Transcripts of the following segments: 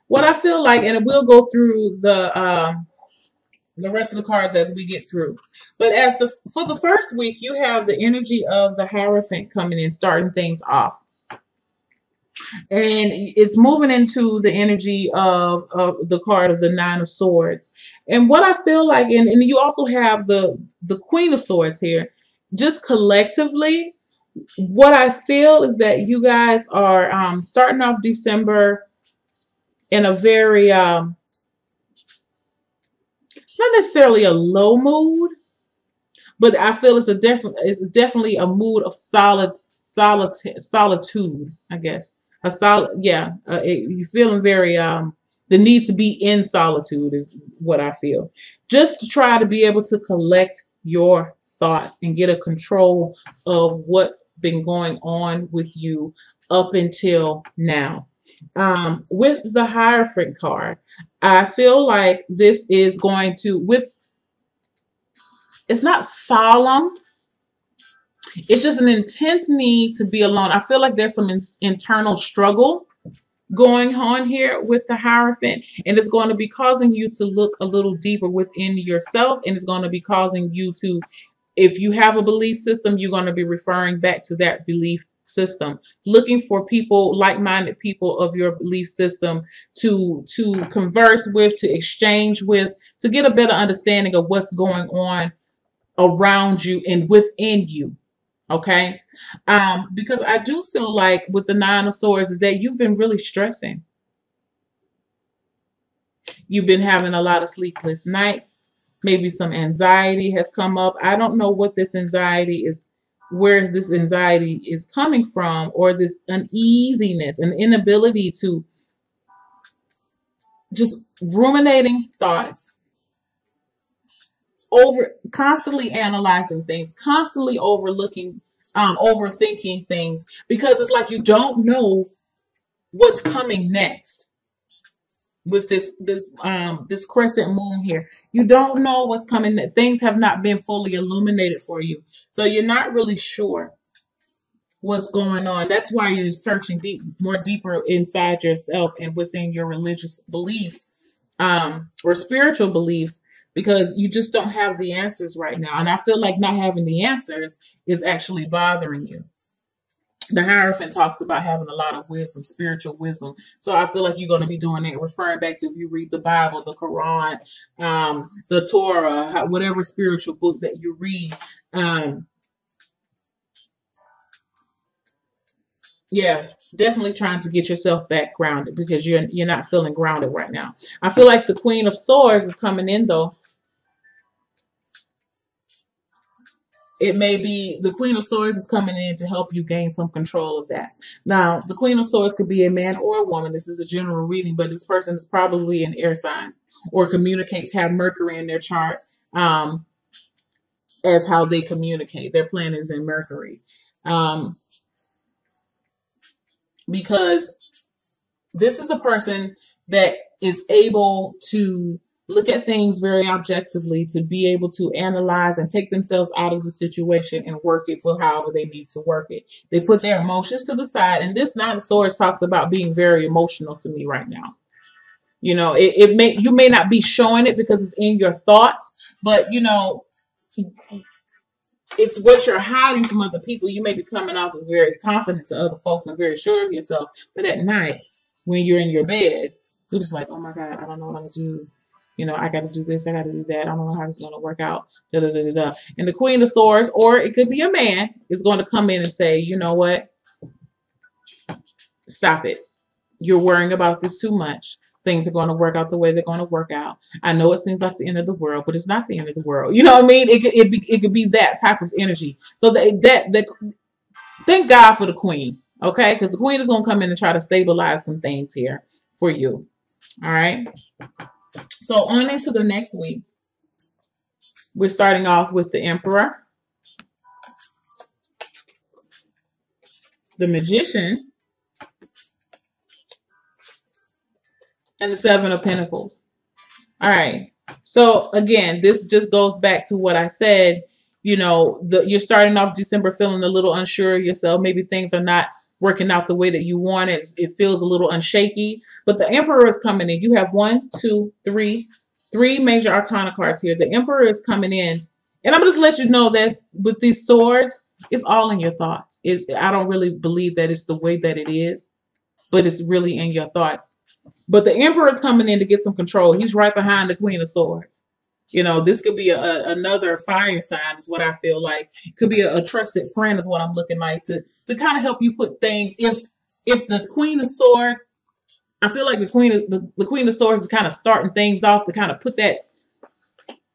what I feel like, and we'll go through the rest of the cards as we get through. But for the first week, you have the energy of the Hierophant coming in, starting things off. And it's moving into the energy of the card of the Nine of Swords. And what I feel like, and you also have the Queen of Swords here, just collectively, what I feel is that you guys are starting off December in a very, not necessarily a low mood, but I feel it's definitely a mood of solitude, I guess. A solid, yeah. You're feeling very the need to be in solitude is what I feel. Just to try to be able to collect your thoughts and get a control of what's been going on with you up until now. With the Hierophant card, I feel like this is going to, it's not solemn. It's just an intense need to be alone. I feel like there's some internal struggle going on here with the Hierophant, and it's going to be causing you to look a little deeper within yourself, and it's going to be causing you to, if you have a belief system, you're going to be referring back to that belief system, looking for people, like-minded people of your belief system to converse with, to exchange with, to get a better understanding of what's going on around you and within you. Okay. Because I do feel like with the Nine of Swords is that you've been really stressing. You've been having a lot of sleepless nights. Maybe some anxiety has come up. I don't know what this anxiety is, where this anxiety is coming from, or this uneasiness, an inability to just ruminating thoughts, constantly analyzing things, constantly overthinking things, because it's like you don't know what's coming next with this crescent moon here. You don't know what's coming next. Things have not been fully illuminated for you, so you're not really sure what's going on. That's why you're searching deeper inside yourself and within your religious beliefs or spiritual beliefs, because you just don't have the answers right now. And I feel like not having the answers is actually bothering you. The Hierophant talks about having a lot of wisdom, spiritual wisdom. So I feel like you're going to be doing that, referring back to, if you read the Bible, the Quran, the Torah, whatever spiritual book that you read. Yeah, definitely trying to get yourself back grounded, because you're not feeling grounded right now. I feel like the Queen of Swords is coming in, though. It may be the Queen of Swords is coming in to help you gain some control of that. Now, the Queen of Swords could be a man or a woman. This is a general reading, but this person is probably an air sign or have Mercury in their chart as how they communicate. Their planet is in Mercury. Because this is a person that is able to look at things very objectively, to be able to analyze and take themselves out of the situation and work it for however they need to work it. They put their emotions to the side, and this Nine of Swords talks about being very emotional to me right now. You know, you may not be showing it because it's in your thoughts, but you know, it's what you're hiding from other people. You may be coming off as very confident to other folks and very sure of yourself, but at night when you're in your bed, you're just like, oh my God, I don't know what I'm gonna do. You know, I got to do this, I got to do that. I don't know how this is going to work out. Da, da, da, da, da. And the Queen of Swords, or it could be a man, is going to come in and say, you know what? Stop it. You're worrying about this too much. Things are going to work out the way they're going to work out. I know it seems like the end of the world, but it's not the end of the world. You know what I mean? It could be that type of energy. So thank God for the Queen, okay? Because the Queen is going to come in and try to stabilize some things here for you. All right? So on into the next week, we're starting off with the Emperor, the Magician, and the Seven of Pentacles. All right. So again, this just goes back to what I said. You know, you're starting off December feeling a little unsure of yourself. Maybe things are not working out the way that you want it. It feels a little unshaky. But the Emperor is coming in. You have three major arcana cards here. The Emperor is coming in. And I'm just let you know that with these swords, it's all in your thoughts. I don't really believe that it's the way that it is, but it's really in your thoughts. But the Emperor is coming in to get some control. He's right behind the Queen of Swords. You know, this could be another fire sign is what I feel like. Could be a trusted friend is what I'm looking like to kind of help you put things. If the Queen of Swords, I feel like the Queen of Swords is kind of starting things off to kind of put that,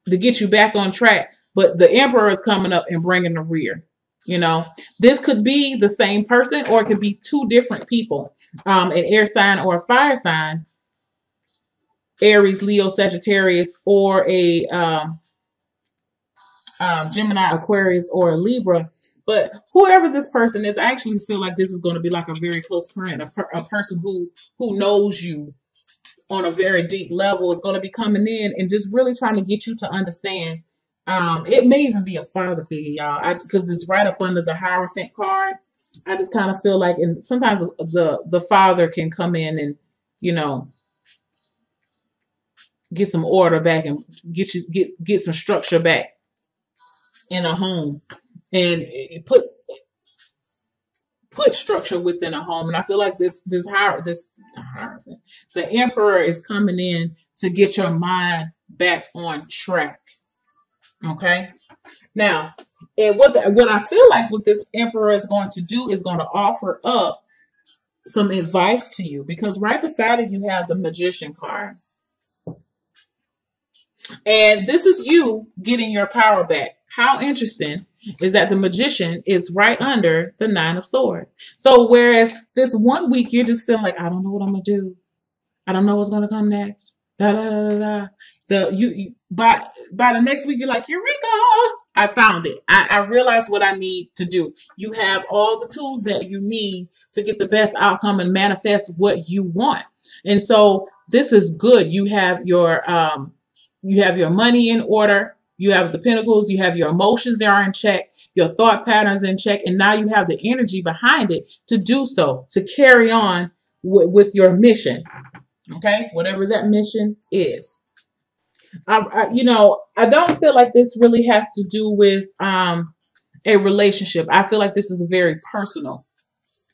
to get you back on track. But the Emperor is coming up and bringing the rear. You know, this could be the same person or it could be two different people, an air sign or a fire sign. Aries, Leo, Sagittarius, or a Gemini, Aquarius, or a Libra. But whoever this person is, I actually feel like this is going to be like a very close friend, a person who knows you on a very deep level is going to be coming in and just really trying to get you to understand. It may even be a father figure, y'all, because it's right up under the Hierophant card. I just kind of feel like, and sometimes the father can come in and, you know, get some order back and get some structure back in a home and put structure within a home. And I feel like the Emperor is coming in to get your mind back on track. Okay. Now, and what I feel like what this Emperor is going to do is going to offer up some advice to you, because right beside it you have the Magician card. And this is you getting your power back. How interesting is that the Magician is right under the Nine of Swords. So whereas this 1 week you're just feeling like, I don't know what I'm going to do. I don't know what's going to come next. Da, da, da, da, da. By the next week, you're like, Eureka! I found it. I realized what I need to do. You have all the tools that you need to get the best outcome and manifest what you want. And so this is good. You have your money in order. You have the Pentacles. You have your emotions that are in check. Your thought patterns in check. And now you have the energy behind it to do so, to carry on with your mission. Okay? Whatever that mission is. I don't feel like this really has to do with a relationship. I feel like this is very personal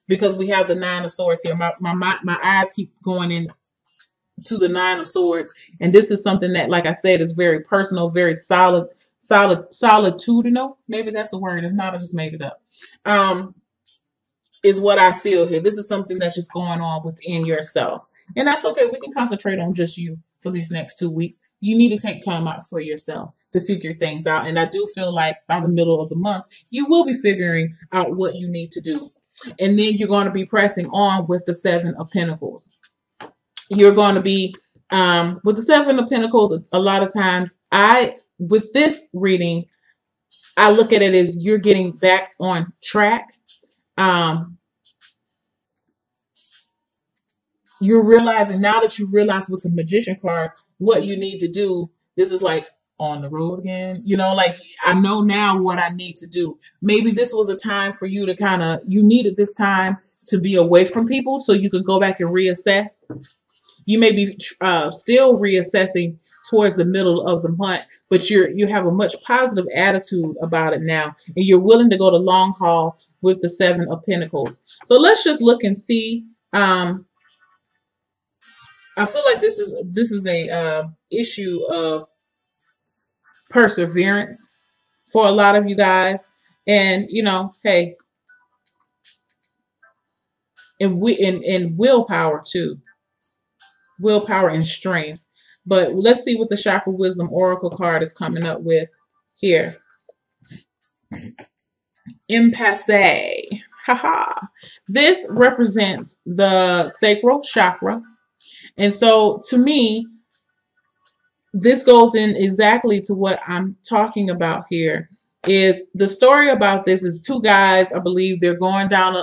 because we have the Nine of Swords here. My eyes keep going in to the Nine of Swords, and this is something that, like I said, is very personal, very solitudinal. Maybe that's a word. If not, I just made it up. Is what I feel here. This is something that's just going on within yourself, and that's okay. We can concentrate on just you for these next 2 weeks. You need to take time out for yourself to figure things out, and I do feel like by the middle of the month, you will be figuring out what you need to do, and then you're going to be pressing on with the Seven of Pentacles. You're going to be, with the Seven of Pentacles, a lot of times, with this reading, I look at it as you're getting back on track. You're realizing, now that you realize with the Magician card, what you need to do. This is like on the road again. You know, like, I know now what I need to do. Maybe this was a time for you to you needed this time to be away from people so you could go back and reassess. You may be still reassessing towards the middle of the month, but you have a much positive attitude about it now, and you're willing to go the long haul with the Seven of Pentacles. So let's just look and see. I feel like this is a issue of perseverance for a lot of you guys, and hey, and willpower too. Willpower and strength. But let's see what the Chakra Wisdom Oracle card is coming up with here. Impasse. Haha. This represents the sacral chakra. And so to me, this goes in exactly to what I'm talking about here. Is the story about this is two guys, I believe they're going down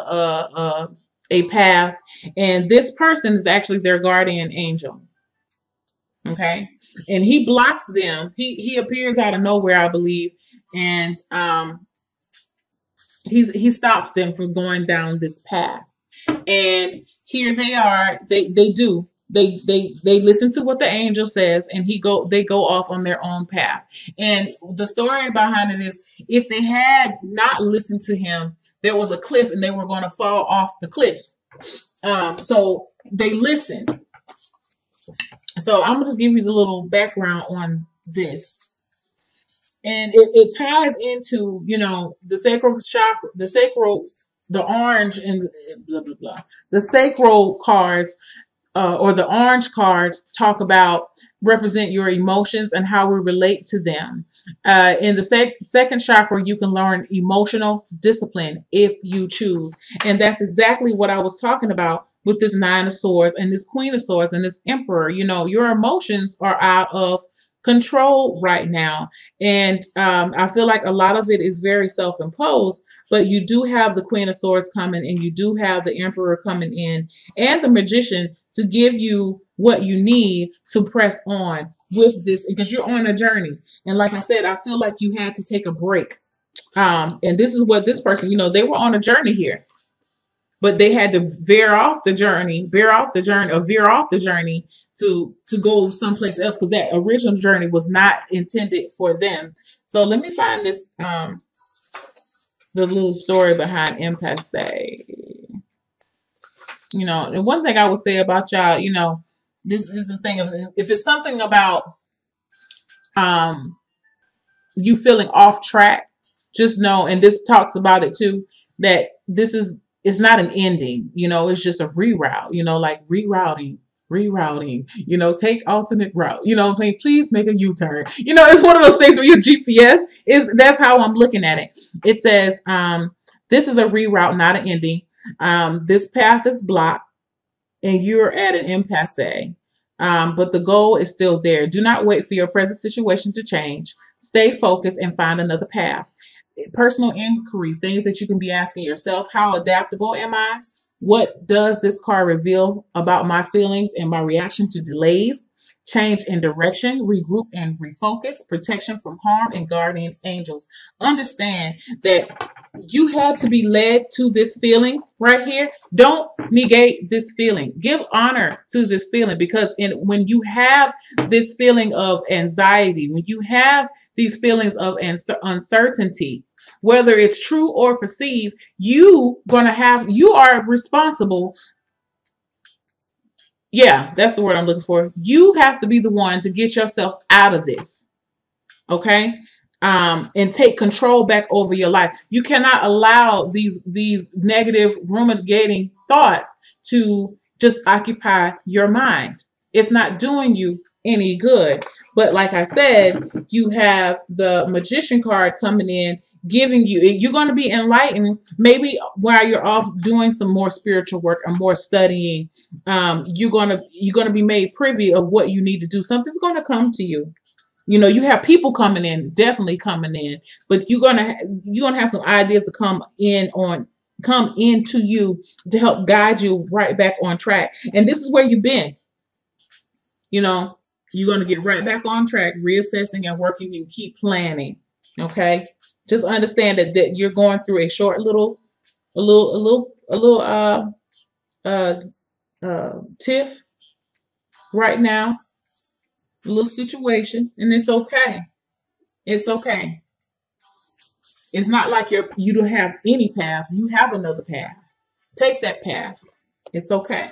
a path, and this person is actually their guardian angel. Okay, and he blocks them. He appears out of nowhere, I believe, and he stops them from going down this path. And here they are. They listen to what the angel says, and they go off on their own path. And the story behind it is, if they had not listened to him, there was a cliff and they were going to fall off the cliff. So they listened. So I'm gonna just give you the little background on this, and it ties into, the sacral chakra, the orange, and blah blah blah. The sacral cards, or the orange cards, talk about, represent your emotions and how we relate to them. In the second chakra, you can learn emotional discipline if you choose. And that's exactly what I was talking about with this Nine of Swords and this Queen of Swords and this Emperor. Your emotions are out of control right now. And I feel like a lot of it is very self-imposed, but you do have the Queen of Swords coming, and you do have the Emperor coming in, and the Magician, to give you what you need to press on with this, because you're on a journey. And like I said, I feel like you had to take a break. And this is what this person, they were on a journey here, but they had to veer off the journey to go someplace else, because that original journey was not intended for them. So let me find this, the little story behind impasse. And one thing I would say about y'all, this is the thing of, if it's something about you feeling off track, just know, and this talks about it too, that it's not an ending, it's just a reroute, like rerouting, take alternate route, what I'm saying? Please make a U-turn. It's one of those things where your GPS that's how I'm looking at it. It says, this is a reroute, not an ending. This path is blocked and you're at an impasse. But the goal is still there. Do not wait for your present situation to change. Stay focused and find another path. Personal inquiry, things that you can be asking yourself. How adaptable am I? What does this card reveal about my feelings and my reaction to delays? Change in direction, regroup and refocus, protection from harm, and guardian angels. Understand that you had to be led to this feeling right here. Don't negate this feeling. Give honor to this feeling, because when you have this feeling of anxiety, when you have these feelings of uncertainty, whether it's true or perceived, you are responsible. Yeah, that's the word I'm looking for. You have to be the one to get yourself out of this. Okay? And take control back over your life. You cannot allow these negative ruminating thoughts to just occupy your mind. It's not doing you any good. But like I said, you have the Magician card coming in, giving you're going to be enlightened, maybe while you're off doing some more spiritual work or more studying. You're going to be made privy of what you need to do. Something's going to come to you. You have people coming in, definitely coming in, but you're gonna have some ideas to come into you to help guide you right back on track. And this is where you've been. You're gonna get right back on track, reassessing and working, and keep planning. Okay, just understand that you're going through a short little tiff right now. A little situation, and it's okay. It's okay. It's not like you don't have any path. You have another path. Take that path. It's okay.